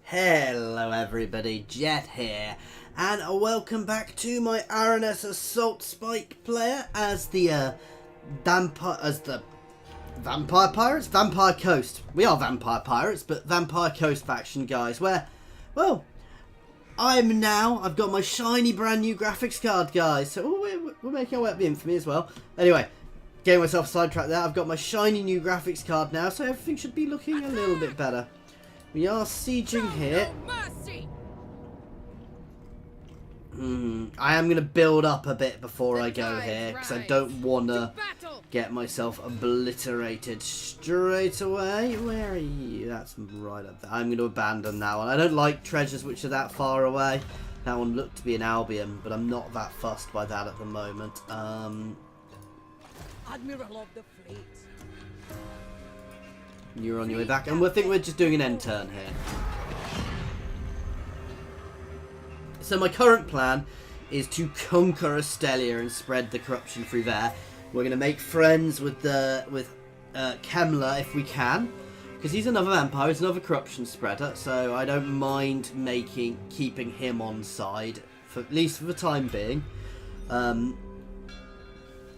Hello everybody, Jet here, and welcome back to my Aranessa Saltspite player as the Vampire Pirates? Vampire Coast. We are Vampire Pirates, but Vampire Coast faction, guys, where, well, I've got my shiny brand new graphics card, guys, so we're making our way up the infamy as well. Anyway, getting myself sidetracked there, I've got my shiny new graphics card now, so everything should be looking a little bit better. We are sieging here. I am going to build up a bit before I go here, because I don't want to get myself obliterated straight away. Where are you? That's right up there. I'm going to abandon that one. I don't like treasures which are that far away. That one looked to be an Albion, but I'm not that fussed by that at the moment. Admiral of the Fleet. You're on your way back, and I think we're just doing an end turn here. So my current plan is to conquer Astelia and spread the corruption through there. We're going to make friends with Kemler if we can, because he's another vampire, he's another corruption spreader, so I don't mind keeping him on side, at least for the time being. I'm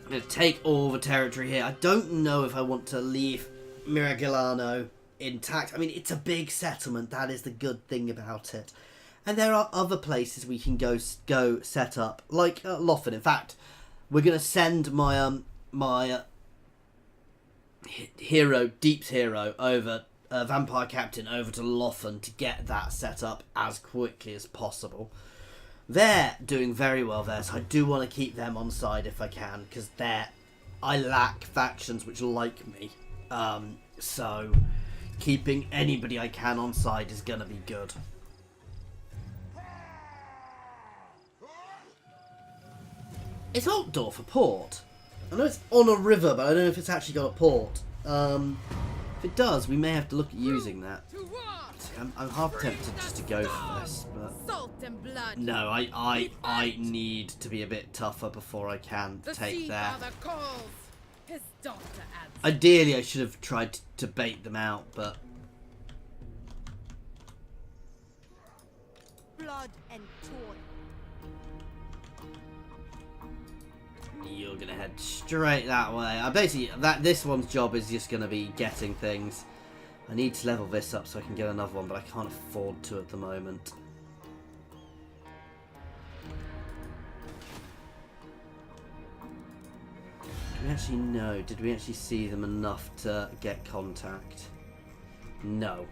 going to take all the territory here. I don't know if I want to leave Miragilano intact. I mean, it's a big settlement. That is the good thing about it. And there are other places we can go set up, like Loffen. In fact, we're going to send my Deep's hero over, Vampire Captain, over to Loffen to get that set up as quickly as possible. They're doing very well there, so I do want to keep them on side if I can, because I lack factions which like me. So keeping anybody I can on side is going to be good. Is Altdorf a port? I know it's on a river, but I don't know if it's actually got a port. If it does, we may have to look at using that. I'm half tempted just to go for this, but no, I need to be a bit tougher before I can take that. Ideally, I should have tried to bait them out, but Blood and toil. You're gonna head straight that way. Basically, this one's job is just gonna be getting things. I need to level this up so I can get another one, but I can't afford to at the moment. Do we actually know? Did we actually see them enough to get contact? No.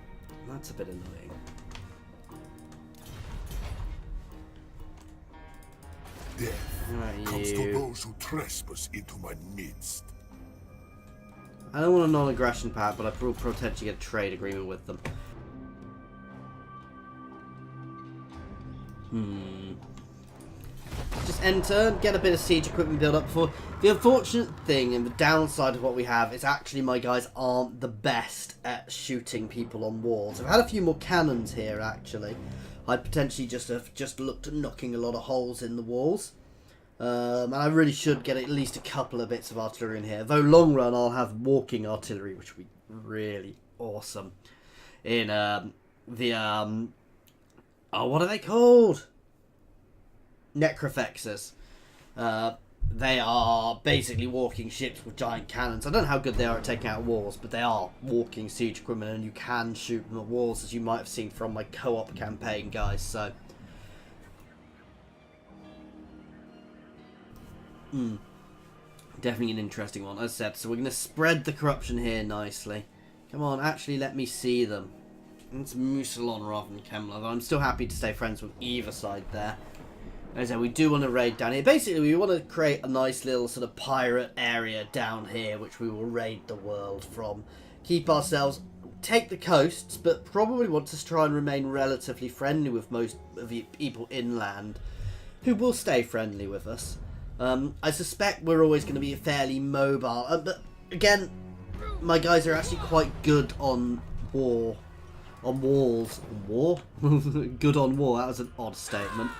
That's a bit annoying. Death comes to those who trespass into my midst. I don't want a non-aggression pact, but I will potentially get a trade agreement with them. Just end turn, get a bit of siege equipment build up before. The unfortunate thing and the downside of what we have is actually my guys aren't the best at shooting people on walls. I've had a few more cannons here actually. I'd potentially just have looked at knocking a lot of holes in the walls. And I really should get at least a couple of bits of artillery in here. Though long run I'll have walking artillery, which would be really awesome. In what are they called? Necrofexes. They are basically walking ships with giant cannons. I don't know how good they are at taking out walls, but they are walking siege equipment, and you can shoot them at walls, as you might have seen from my co-op campaign, guys. So, definitely an interesting one, as I said. So we're going to spread the corruption here nicely. Come on, actually let me see them. It's Musalon rather than Kemler, though I'm still happy to stay friends with either side there. As I said, we do want to raid down here. Basically, we want to create a nice little sort of pirate area down here, which we will raid the world from. Keep ourselves, take the coasts, but probably want to try and remain relatively friendly with most of the people inland, who will stay friendly with us. I suspect we're always going to be fairly mobile, but again, my guys are actually quite good on walls. War? Good on war, that was an odd statement.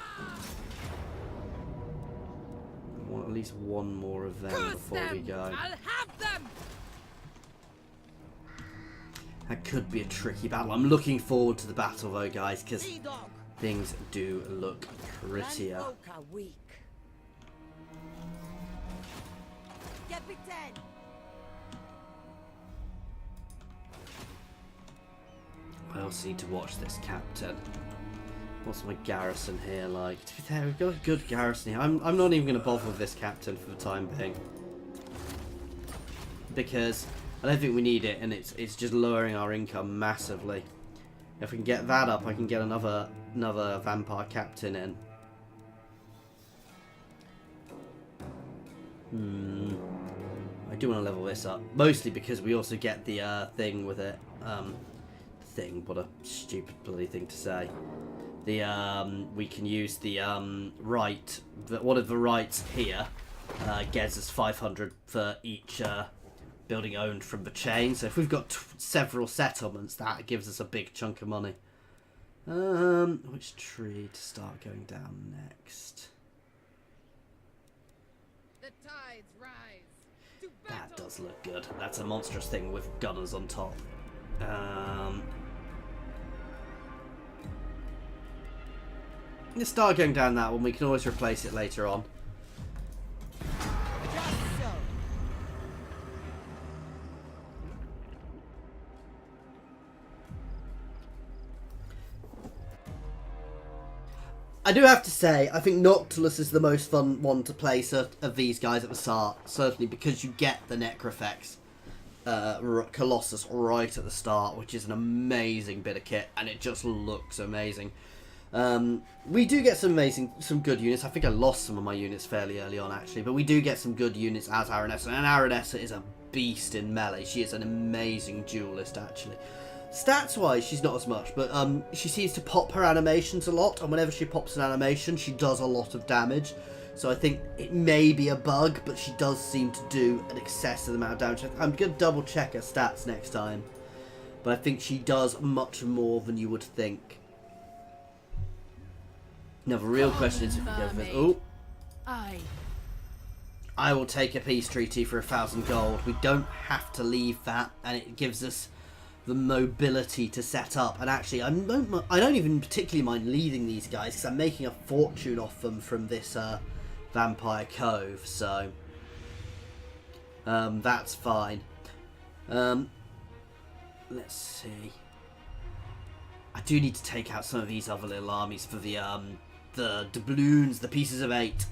I want at least one more of them before we go. I'll have them. That could be a tricky battle. I'm looking forward to the battle though, guys, because things do look prettier. I also need to watch this captain. What's my garrison here like? To be fair, we've got a good garrison here. I'm not even going to bother with this captain for the time being, because I don't think we need it, and it's just lowering our income massively. If we can get that up, I can get another vampire captain in. I do want to level this up, mostly because we also get the thing with it. What a stupid bloody thing to say. We can use the right. One of the rights here gets us 500 for each building owned from the chain. So if we've got several settlements, that gives us a big chunk of money. Which tree to start going down next? The tides rise. To That battle. does look good. That's a monstrous thing with gunners on top. Let's start going down that one. We can always replace it later on. Just so. I do have to say, I think Noctilus is the most fun one to place of these guys at the start. Certainly because you get the Necrofex Colossus right at the start, which is an amazing bit of kit, and it just looks amazing. We do get some good units. I think I lost some of my units fairly early on, actually, but we do get some good units as Aranessa, and Aranessa is a beast in melee. She is an amazing duelist, actually. Stats-wise, she's not as much, but she seems to pop her animations a lot, and whenever she pops an animation, she does a lot of damage. So I think it may be a bug, but she does seem to do an excessive amount of damage. I'm going to double check her stats next time, but I think she does much more than you would think. Now the real question is if we go for this. Oh, I will take a peace treaty for 1,000 gold. We don't have to leave that, and it gives us the mobility to set up. And actually, I don't even particularly mind leaving these guys, because I'm making a fortune off them from this Vampire Cove. So that's fine. Let's see. I do need to take out some of these other little armies for the doubloons, the pieces of 8.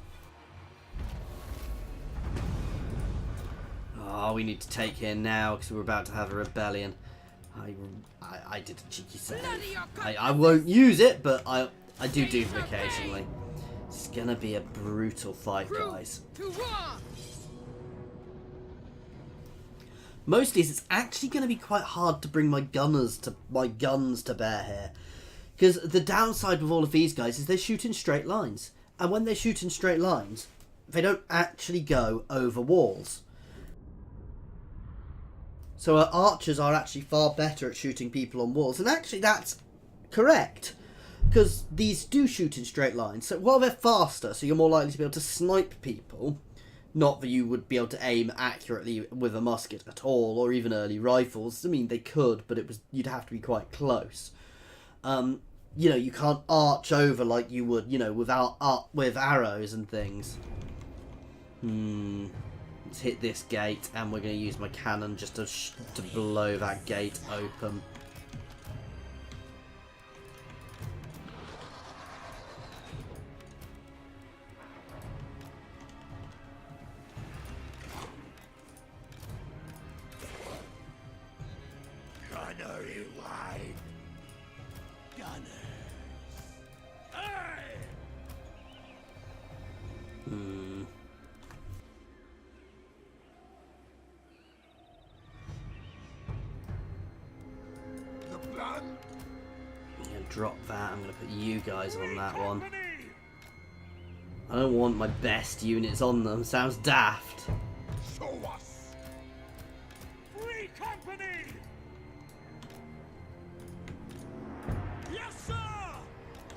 Oh, we need to take here now because we're about to have a rebellion. I did a cheeky save. I won't use it, but I do them occasionally. It's gonna be a brutal fight, guys. Mostly, it's actually gonna be quite hard to bring my guns to bear here. Because the downside with all of these guys is they shoot in straight lines. And when they shoot in straight lines, they don't actually go over walls. So our archers are actually far better at shooting people on walls. And actually that's correct. Because these do shoot in straight lines. So while they're faster, so you're more likely to be able to snipe people. Not that you would be able to aim accurately with a musket at all, or even early rifles. I mean, they could, but you'd have to be quite close. You know, you can't arch over like you would, you know, with arrows and things. Let's hit this gate, and we're going to use my cannon just to blow that gate open. Gunnery wide. Gunners. The plan? I'm going to drop that. I'm going to put you guys on that one. I don't want my best units on them. Sounds daft. Show us. Free company. Yes, sir.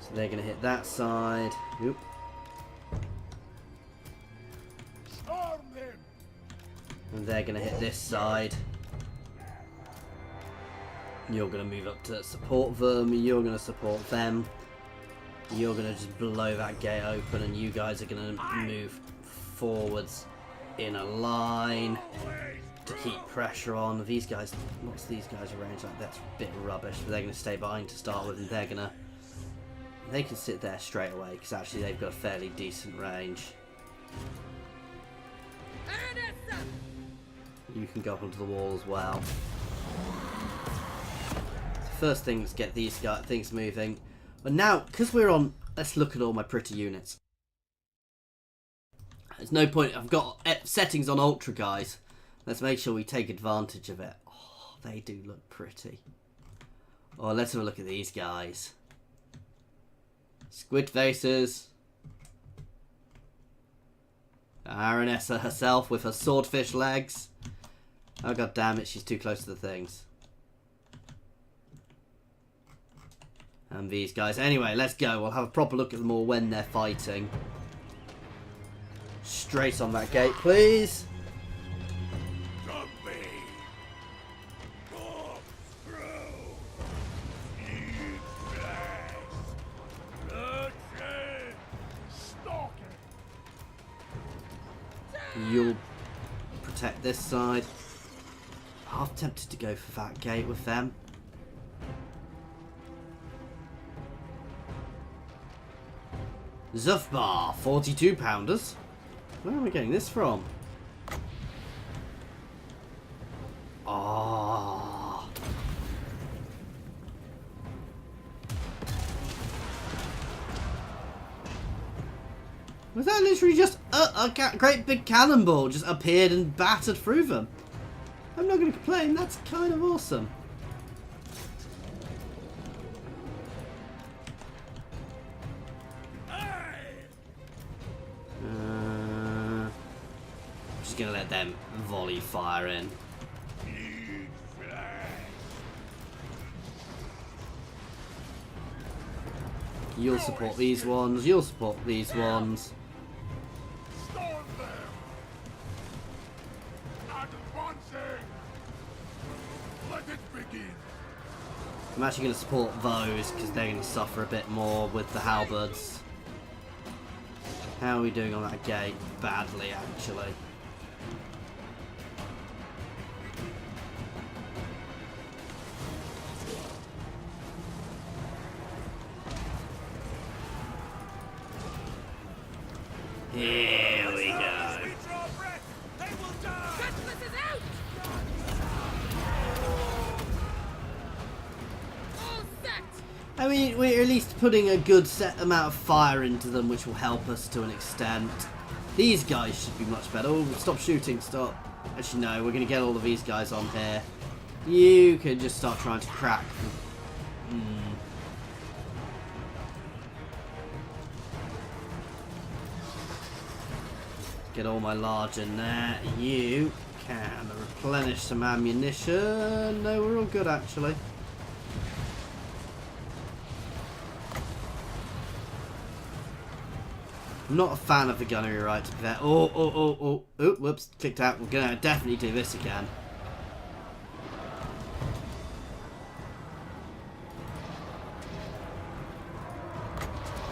So they're going to hit that side. Oop. Storm them. And they're going to hit this side. You're going to move up to support them. You're going to support them. You're going to just blow that gate open, and you guys are going to move forwards in a line to keep pressure on. These guys, what's these guys range like? That's a bit rubbish, but they're going to stay behind to start with, and they can sit there straight away, because actually they've got a fairly decent range. Aranessa! You can go up onto the wall as well. First things get these things moving. But now, because we're on, let's look at all my pretty units. There's no point, I've got settings on Ultra, guys. Let's make sure we take advantage of it. Oh, they do look pretty. Oh, let's have a look at these guys. Squid faces. Aranessa herself with her swordfish legs. Oh, god damn it, she's too close to the things. And these guys. Anyway, let's go. We'll have a proper look at them all when they're fighting. Straight on that gate, please. You'll protect this side. Half tempted to go for that gate with them. Zufbar, 42 pounders. Where am I getting this from? Oh. Was that literally just a great big cannonball just appeared and battered through them? I'm not going to complain, that's kind of awesome. Gonna let them volley fire in. You'll support these ones, you'll support these ones. I'm actually going to support those because they're going to suffer a bit more with the halberds. How are we doing on that gate? Badly, actually. Here we go. I mean, we're at least putting a good set amount of fire into them, which will help us to an extent. These guys should be much better. Oh, stop shooting, stop. Actually, no, we're going to get all of these guys on here. You can just start trying to crack. Get all my large in there. You can replenish some ammunition. No, we're all good actually. I'm not a fan of the gunnery right to be there. Oh, whoops, clicked out. We're gonna definitely do this again.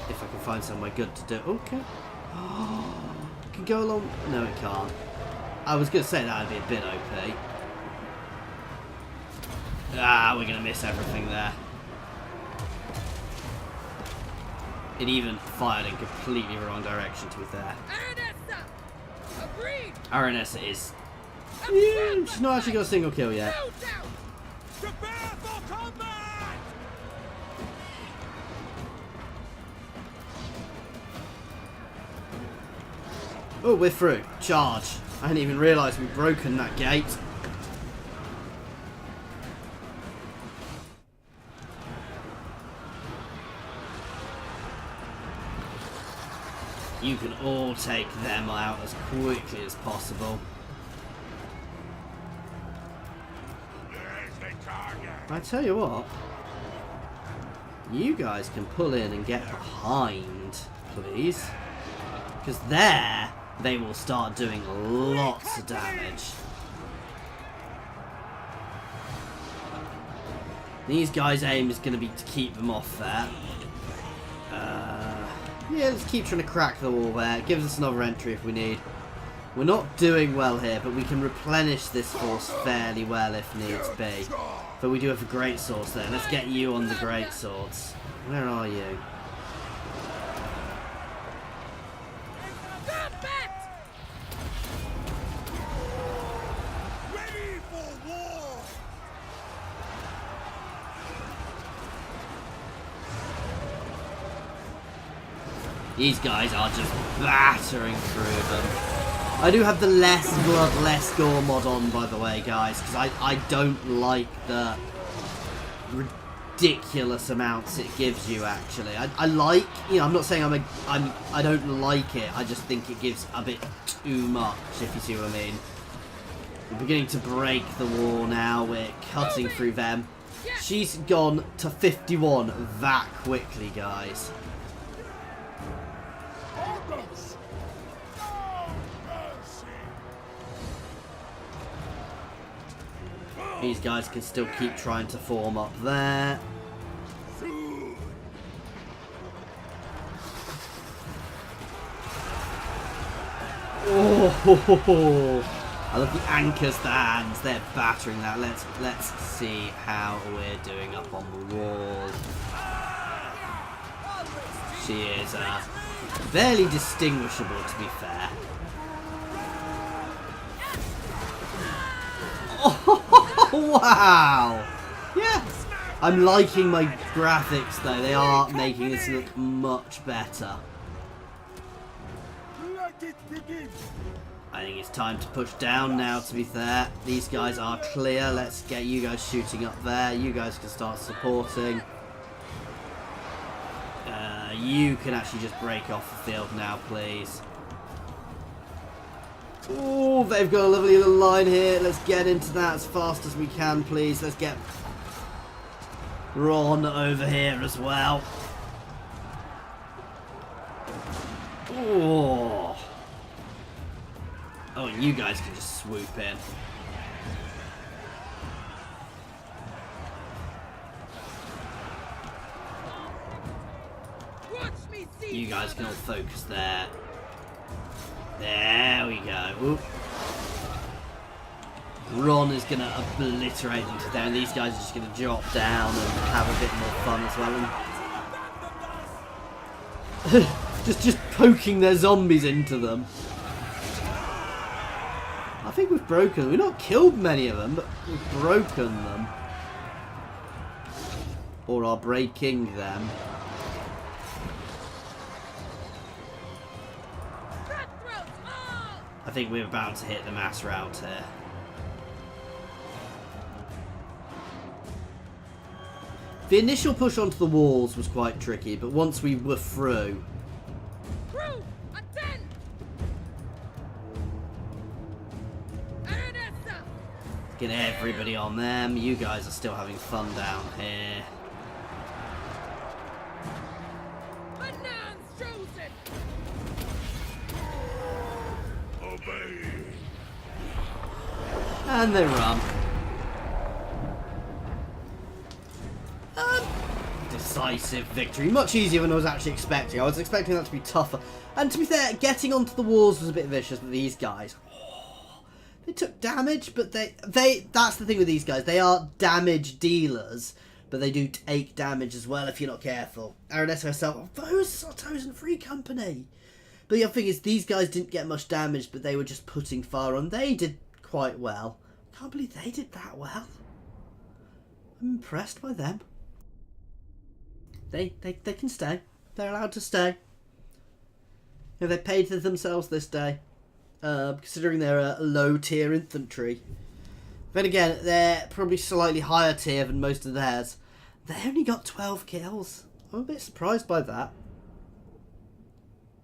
If I can find somewhere good to do. Okay. Can go along. No, it can't. I was going to say that would be a bit OP. Ah, we're going to miss everything there. It even fired in completely the wrong direction, to be fair. Aranessa! Agreed! Aranessa is... Yeah, she's not actually got a single kill yet. Prepare for combat! Oh, we're through. Charge. I hadn't even realised we'd broken that gate. You can all take them out as quickly as possible. I tell you what. You guys can pull in and get behind, please. Because there... they will start doing lots of damage. These guys' aim is going to be to keep them off there. Yeah, let's keep trying to crack the wall there. It gives us another entry if we need. We're not doing well here, but we can replenish this force fairly well if needs be. But we do have a great swords there. Let's get you on the great swords. Where are you? Ready for war! These guys are just battering through them. I do have the less blood, less gore mod on, by the way, guys, because I don't like the ridiculous amounts it gives you. Actually, I like, you know, I'm not saying I don't like it. I just think it gives a bit too much, if you see what I mean. We're beginning to break the wall now. We're cutting through them. She's gone to 51 that quickly, guys. These guys can still keep trying to form up there. Oh, I love the anchors to hands. They're battering that. Let's see how we're doing up on the wall. She is barely distinguishable, to be fair. Oh, wow! Yeah, I'm liking my graphics though. They are making this look much better. Let it begin! I think it's time to push down now, to be fair. These guys are clear. Let's get you guys shooting up there. You guys can start supporting. You can actually just break off the field now, please. Oh, they've got a lovely little line here. Let's get into that as fast as we can, please. Let's get Ron over here as well. Oh. Oh, and you guys can just swoop in. You guys can all focus there. There we go. Oop. Ron is going to obliterate them to down. These guys are just going to drop down and have a bit more fun as well. And just poking their zombies into them. I think we've broken them. We've not killed many of them, but we've broken them. Or are breaking them. I think we're about to hit the mass route here. The initial push onto the walls was quite tricky, but once we were through... Crew, attend! Aranessa! Get everybody on them. You guys are still having fun down here. Manon's chosen! Obey! And they run. Decisive victory. Much easier than I was actually expecting. I was expecting that to be tougher. And to be fair, getting onto the walls was a bit vicious, but these guys... Oh, they took damage, but they... That's the thing with these guys. They are damage dealers, but they do take damage as well if you're not careful. Aranessa herself... Those Sartosa and Free Company! But the other thing is, these guys didn't get much damage, but they were just putting fire on. They did quite well. I can't believe they did that well. I'm impressed by them. They can stay. They're allowed to stay. You know, they paid for themselves this day, considering they're a low-tier infantry. Then again, they're probably slightly higher tier than most of theirs. They only got 12 kills. I'm a bit surprised by that.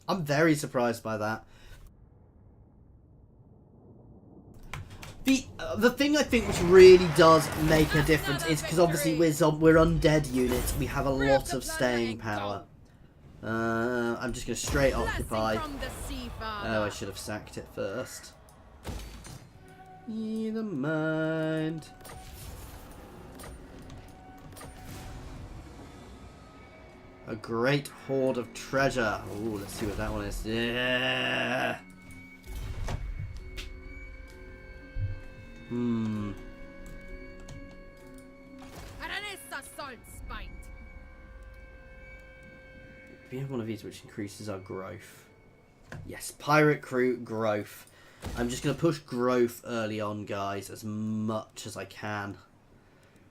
I'm very surprised by that. The thing I think which really does make a difference is because obviously we're undead units. We have a lot of staying power. I'm just going to straight occupy. Oh, I should have sacked it first. Never mind. A great hoard of treasure. Ooh, let's see what that one is. Yeah. Aranessa Saltspite. We have one of these which increases our growth. Yes, pirate crew growth. I'm just going to push growth early on, guys, as much as I can.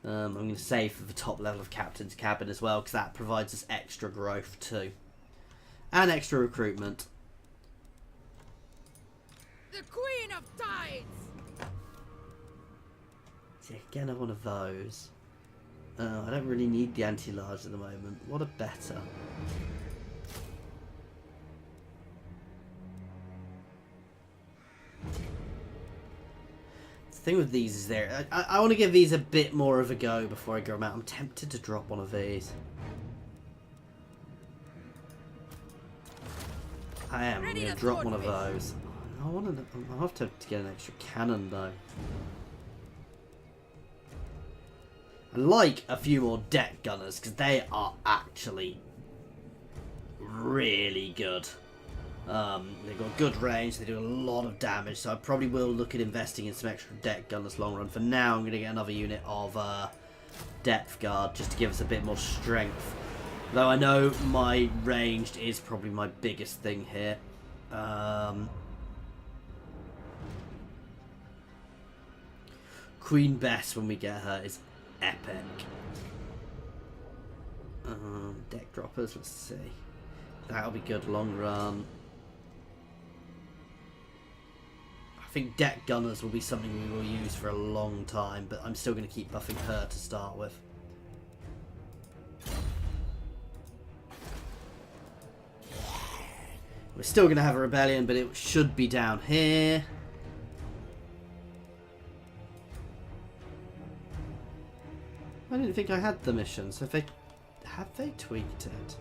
I'm going to save for the top level of Captain's Cabin as well, because that provides us extra growth too. And extra recruitment. The Queen of Tides. See, get another one of those. I don't really need the anti-large at the moment. What a better. The thing with these is I want to give these a bit more of a go before I go them out. I'm tempted to drop one of these. I am. I'm going to drop one of those. I'll have to get an extra cannon though. I like a few more deck gunners because they are actually really good. They've got good range, they do a lot of damage, so I probably will look at investing in some extra deck gunners long run. For now, I'm going to get another unit of depth guard just to give us a bit more strength. Though I know my ranged is probably my biggest thing here. Queen Bess, when we get her, is epic. Deck droppers, let's see. That'll be good long run. I think deck gunners will be something we will use for a long time, but I'm still going to keep buffing her to start with. We're still going to have a rebellion, but it should be down here. I didn't think I had the mission, so have they tweaked it?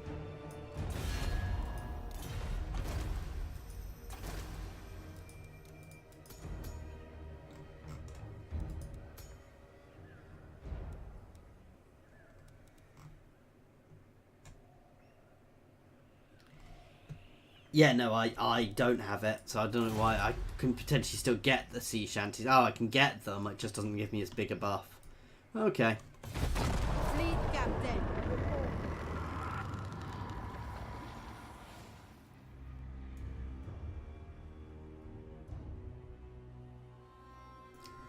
Yeah, no, I don't have it, so I don't know why. I can potentially still get the sea shanties. Oh, I can get them, it just doesn't give me as big a buff. Okay. Fleet Captain.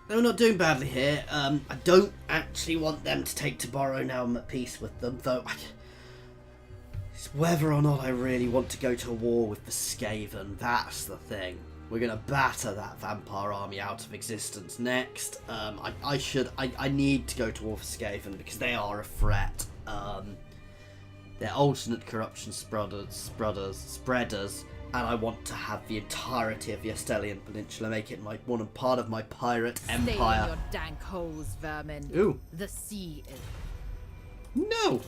No, we're not doing badly here. I don't actually want them to take Tabaro now I'm at peace with them, though. It's whether or not I really want to go to war with the Skaven. That's the thing. We're going to batter that vampire army out of existence next. I need to go to war for Skaven because they are a threat. They're alternate corruption spreaders, and I want to have the entirety of the Estelian Peninsula, make it part of my pirate empire. Stay in your dank holes, vermin. Ooh. The sea is... No!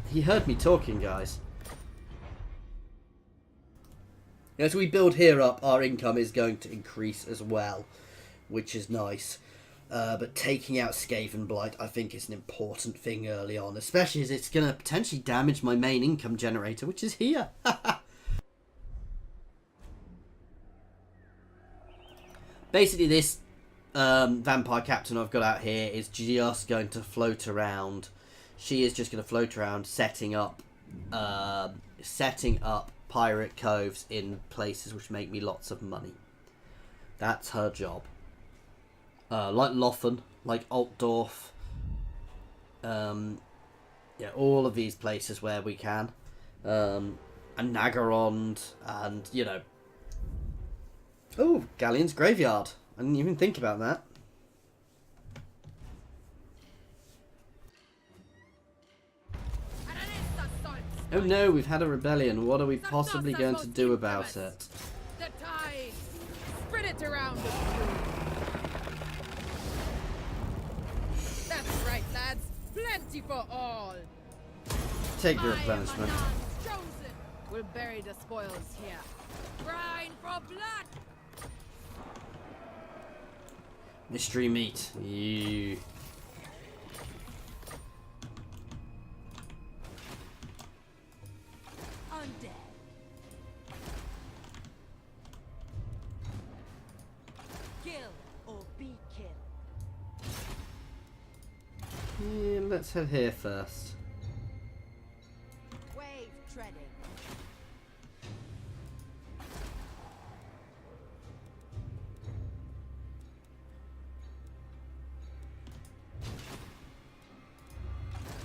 He heard me talking, guys. As we build here up, our income is going to increase as well, which is nice. But taking out Skaven Blight, I think, is an important thing early on, especially as it's going to potentially damage my main income generator, which is here. Basically, this vampire captain I've got out here is just going to float around. She is just going to float around, setting up pirate coves in places which make me lots of money. That's her job. Like Loffen, like Altdorf, yeah, all of these places where we can, and Nagarond, and you know. Oh, Galleon's Graveyard. I didn't even think about that. Oh no, we've had a rebellion. What are we possibly going to do about it? The tide. Spread it around. That's right, lads. Plenty for all. Take the replenishment. We'll bury the spoils here. Grind for blood. Mystery meat. You. let's head here first. Wave treading.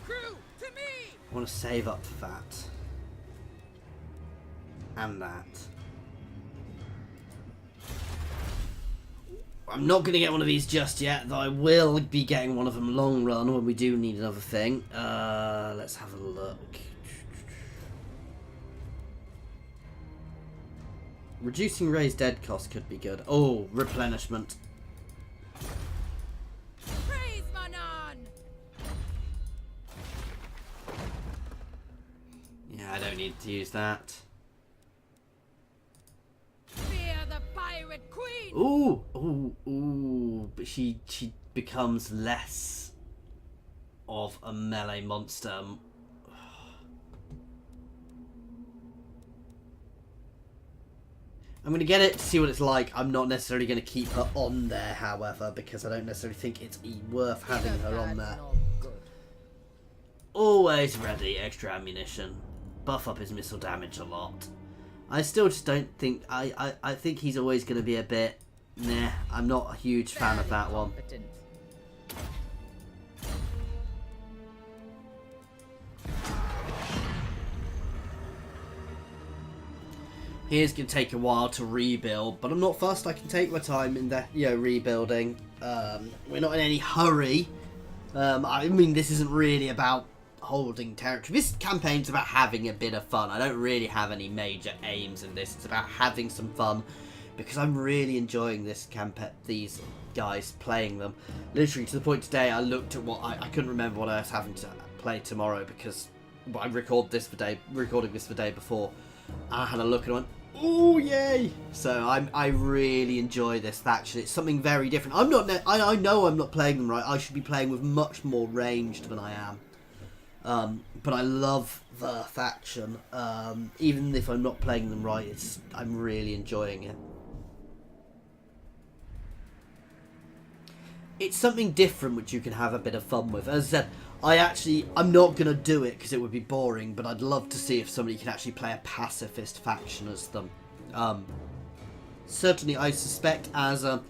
Crew, to me! I want to save up for that. And that. I'm not going to get one of these just yet, though I will be getting one of them long run when we do need another thing. Let's have a look. Reducing raised dead cost could be good. Oh, replenishment. Praise Manon! Yeah, I don't need to use that. Fear the pirate queen! Ooh, ooh, ooh. But she becomes less of a melee monster. I'm going to get it to see what it's like. I'm not necessarily going to keep her on there, however, because I don't necessarily think it's worth having her on there. Always ready, extra ammunition. Buff up his missile damage a lot. I still just don't think... I think he's always going to be a bit... Nah, I'm not a huge fan of that one. Here's going to take a while to rebuild, but I'm not fussed. I can take my time in the, rebuilding. We're not in any hurry. I mean, this isn't really about holding territory. This campaign's about having a bit of fun. I don't really have any major aims in this. It's about having some fun, because I'm really enjoying this campaign. These guys playing them, literally to the point today. I looked at what I couldn't remember what I was having to play tomorrow because I recording this the day before. I had a look and went, "Oh yay!" So I really enjoy this faction. It's something very different. I know I'm not playing them right. I should be playing with much more ranged than I am. But I love the faction. Even if I'm not playing them right, I'm really enjoying it. It's something different which you can have a bit of fun with. As I said, I'm not going to do it because it would be boring, but I'd love to see if somebody can actually play a pacifist faction as them. Certainly, I suspect as a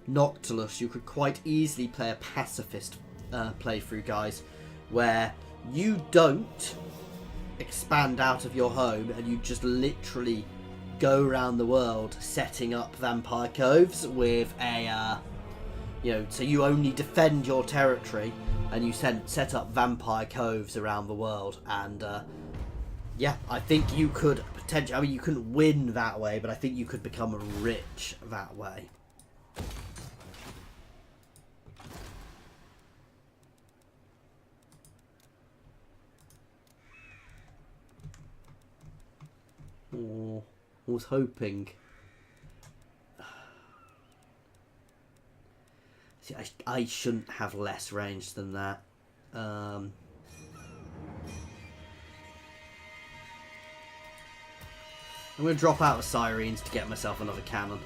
Noctilus, you could quite easily play a pacifist playthrough, guys, where you don't expand out of your home and you just literally go around the world setting up vampire coves with a... so you only defend your territory and you set up vampire coves around the world. And, yeah, I think you could potentially... I mean, you couldn't win that way, but I think you could become rich that way. Oh, I was hoping... See, I shouldn't have less range than that. I'm going to drop out of Sirens to get myself another cannon.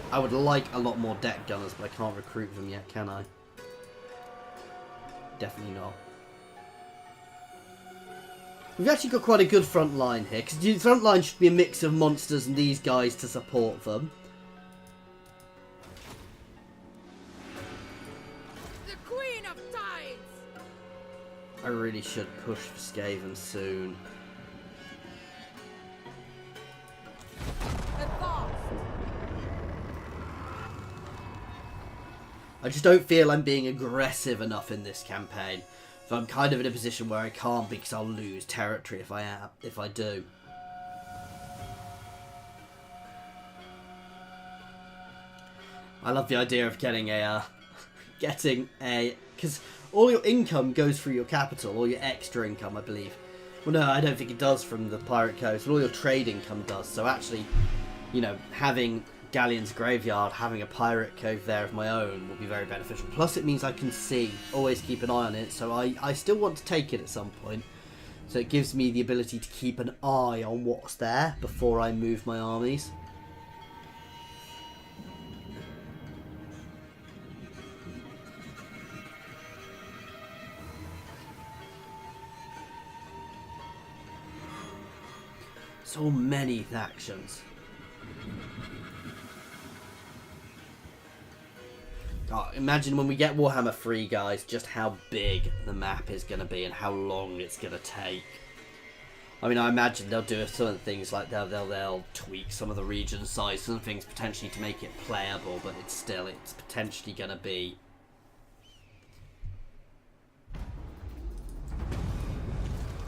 I would like a lot more deck gunners, but I can't recruit them yet, can I? Definitely not. We've actually got quite a good front line here, because the front line should be a mix of monsters and these guys to support them. The Queen of Tides! I really should push for Skaven soon. I just don't feel I'm being aggressive enough in this campaign. So I'm kind of in a position where I can't because I'll lose territory if I do. I love the idea of getting because all your income goes through your capital, all your extra income, I believe. Well, no, I don't think it does from the Pirate Coast, but all your trade income does. So actually, having Galleon's Graveyard, having a pirate cove there of my own will be very beneficial. Plus it means I can always keep an eye on it, so I still want to take it at some point. So it gives me the ability to keep an eye on what's there before I move my armies. So many factions. Oh, imagine when we get Warhammer 3, guys, just how big the map is going to be and how long it's going to take. I mean, I imagine they'll do certain things like they'll tweak some of the region size and things potentially to make it playable, but it's potentially going to be...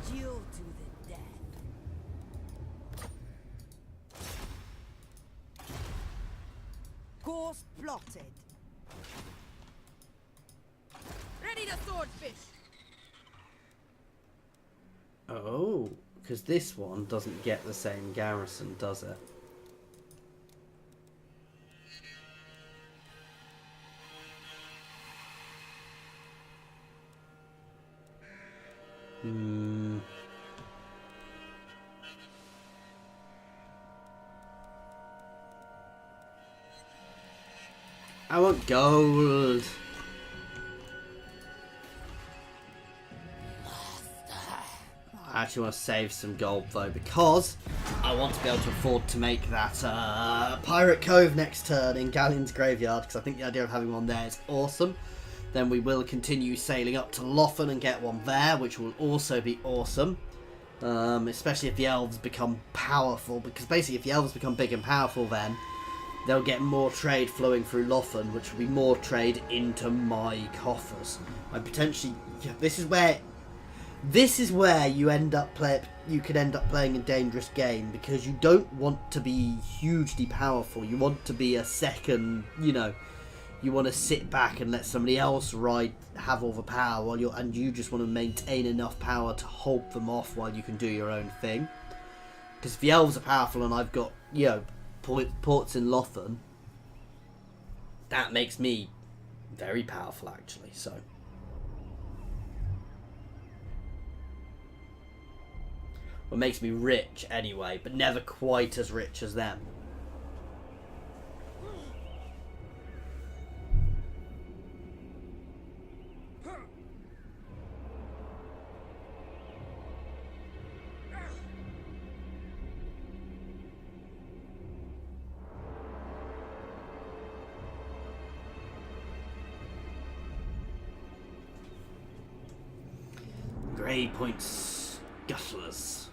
Duel to the death. Course plotted. Ready to swordfish. Oh, because this one doesn't get the same garrison, does it? I want gold. I actually want to save some gold though, because I want to be able to afford to make that Pirate Cove next turn in Galleon's Graveyard, because I think the idea of having one there is awesome. Then we will continue sailing up to Lothern and get one there, which will also be awesome. Especially if the elves become powerful, because basically if the elves become big and powerful, then they'll get more trade flowing through Lothern, which will be more trade into my coffers. I potentially... This is where you could end up playing a dangerous game, because you don't want to be hugely powerful. You want to be a second, you want to sit back and let somebody else have all the power and you just want to maintain enough power to hold them off while you can do your own thing. Because if the elves are powerful and I've got, ports in Lothern, that makes me very powerful actually, so... Well, makes me rich anyway, but never quite as rich as them. Grey points Guttlers.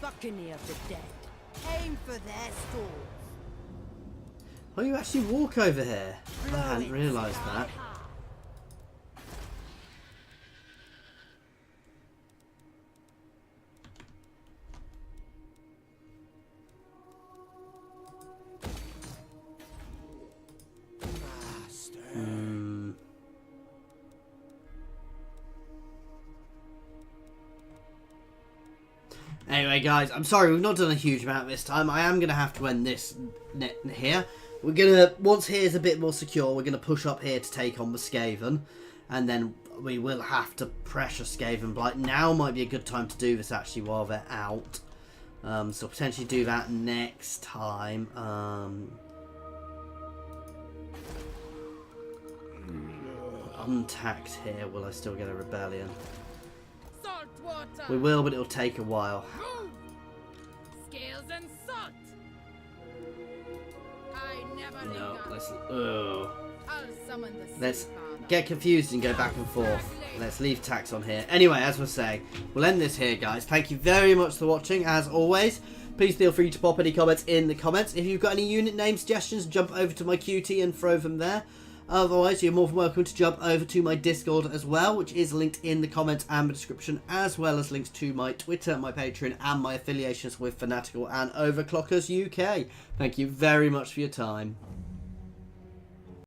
Buccaneer of the dead. Aim for their stalls. Oh, you actually walk over here. I hadn't realised that. Anyway, guys, I'm sorry we've not done a huge amount this time. I am going to have to end this here. We're going to, once here's a bit more secure, we're going to push up here to take on the Skaven. And then we will have to pressure Skaven Blight. Now might be a good time to do this, actually, while they're out. So potentially do that next time. Untacked here. Will I still get a rebellion? We will, but it'll take a while. Scales and salt. I never No, let's get confused and go back and forth. Let's leave tax on here. Anyway, as we're saying, we'll end this here, guys. Thank you very much for watching, as always. Please feel free to pop any comments in the comments. If you've got any unit name suggestions, jump over to my Qutee and throw them there. Otherwise, you're more than welcome to jump over to my Discord as well, which is linked in the comments and the description, as well as links to my Twitter, my Patreon, and my affiliations with Fanatical and Overclockers UK. Thank you very much for your time.